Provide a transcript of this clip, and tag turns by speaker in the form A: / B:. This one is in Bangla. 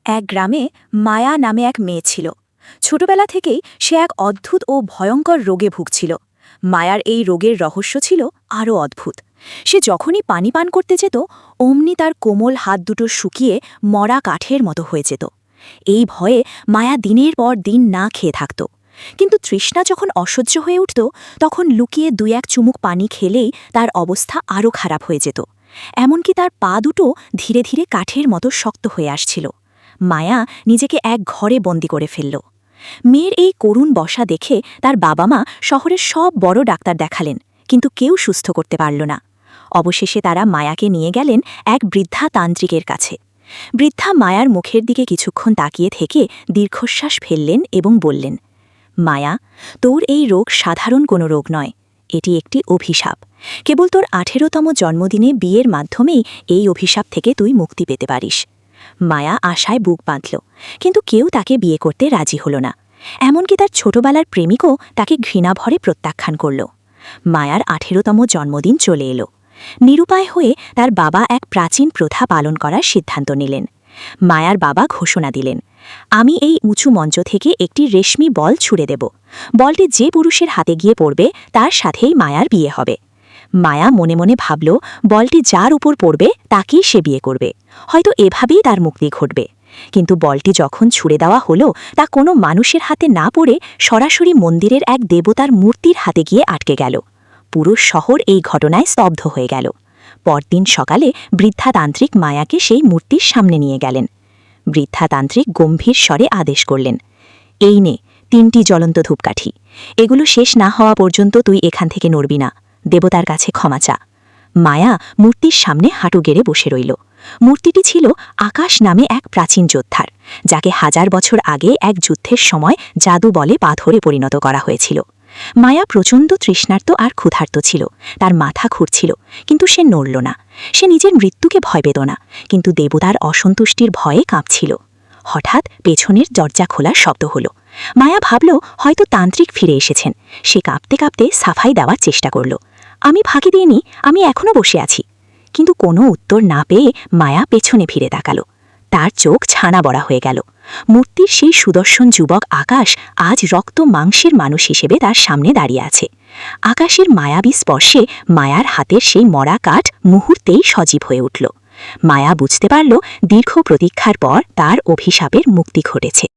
A: এক গ্রামে মায়া নামে এক মেয়ে ছিল। ছোটবেলা থেকেই সে এক অদ্ভুত ও ভয়ঙ্কর রোগে ভুগছিল। মায়ার এই রোগের রহস্য ছিল আরও অদ্ভুত। সে যখনই পানি পান করতে যেত, অমনি তার কোমল হাত দুটো শুকিয়ে মরা কাঠের মতো হয়ে যেত। এই ভয়ে মায়া দিনের পর দিন না খেয়ে থাকত। কিন্তু তৃষ্ণা যখন অসহ্য হয়ে উঠত, তখন লুকিয়ে দুই এক চুমুক পানি খেলেই তার অবস্থা আরও খারাপ হয়ে যেত। এমনকি তার পা দুটো ধীরে ধীরে কাঠের মতো শক্ত হয়ে আসছিল। মায়া নিজেকে এক ঘরে বন্দি করে ফেলল। মেয়ের এই করুণ বসা দেখে তার বাবা মা শহরের সব বড় ডাক্তার দেখালেন, কিন্তু কেউ সুস্থ করতে পারল না। অবশেষে তারা মায়াকে নিয়ে গেলেন এক বৃদ্ধা তান্ত্রিকের কাছে। বৃদ্ধা মায়ার মুখের দিকে কিছুক্ষণ তাকিয়ে থেকে দীর্ঘশ্বাস ফেললেন এবং বললেন, মায়া, তোর এই রোগ সাধারণ কোনো রোগ নয়, এটি একটি অভিশাপ। কেবল তোর 18তম জন্মদিনে বিয়ের মাধ্যমেই এই অভিশাপ থেকে তুই মুক্তি পেতে পারিস। মায়া আশায় বুক বাঁধল, কিন্তু কেউ তাকে বিয়ে করতে রাজি হল না। এমনকি তার ছোটবেলার প্রেমিকও তাকে ঘৃণাভরে প্রত্যাখ্যান করল। মায়ার 18তম জন্মদিন চলে এলো। নিরুপায় হয়ে তার বাবা এক প্রাচীন প্রথা পালন করার সিদ্ধান্ত নিলেন। মায়ার বাবা ঘোষণা দিলেন, আমি এই উঁচু মঞ্চ থেকে একটি রেশমি বল ছুঁড়ে দেব। বলটি যে পুরুষের হাতে গিয়ে পড়বে তার সাথেই মায়ার বিয়ে হবে। মায়া মনে মনে ভাবল, বলটি যার উপর পড়বে তাকেই সে বিয়ে করবে, হয়তো এভাবেই তার মুক্তি ঘটবে। কিন্তু বলটি যখন ছুঁড়ে দেওয়া হলো, তা কোনো মানুষের হাতে না পড়ে সরাসরি মন্দিরের এক দেবতার মূর্তির হাতে গিয়ে আটকে গেল। পুরো শহর এই ঘটনায় স্তব্ধ হয়ে গেল। পরদিন সকালে বৃদ্ধাতান্ত্রিক মায়াকে সেই মূর্তির সামনে নিয়ে গেলেন। বৃদ্ধাতান্ত্রিক গম্ভীর স্বরে আদেশ করলেন, এই নে 3টি জ্বলন্ত ধূপকাঠি। এগুলো শেষ না হওয়া পর্যন্ত তুই এখান থেকে নড়বি না। দেবতার কাছে ক্ষমা চা। মায়া মূর্তির সামনে হাঁটু গেড়ে বসে রইল। মূর্তিটি ছিল আকাশ নামে এক প্রাচীন যোদ্ধার, যাকে 1000 বছর আগে এক যুদ্ধের সময় জাদু বলে পাথরে পরিণত করা হয়েছিল। মায়া প্রচণ্ড তৃষ্ণার্ত আর ক্ষুধার্ত ছিল। তার মাথা ঘুরছিল, কিন্তু সে নড়ল না। সে নিজের মৃত্যুকে ভয় পেত না, কিন্তু দেবতার অসন্তুষ্টির ভয়ে কাঁপছিল। হঠাৎ পেছনের দরজা খোলার শব্দ হল। মায়া ভাবল, হয়তো তান্ত্রিক ফিরে এসেছেন। সে কাঁপতে কাঁপতে সাফাই দেওয়ার চেষ্টা করল, আমি ফাঁকি দিইনি, আমি এখনও বসে আছি। কিন্তু কোনো উত্তর না পেয়ে মায়া পেছনে ফিরে তাকালো। তার চোখ ছানা বড়া হয়ে গেল। মূর্তির সেই সুদর্শন যুবক আকাশ আজ রক্ত মাংসের মানুষ হিসেবে তার সামনে দাঁড়িয়ে আছে। আকাশের মায়াবী স্পর্শে মায়ার হাতের সেই মরা কাঠ মুহূর্তেই সজীব হয়ে উঠল। মায়া বুঝতে পারল, দীর্ঘ প্রতীক্ষার পর তার অভিশাপের মুক্তি ঘটেছে।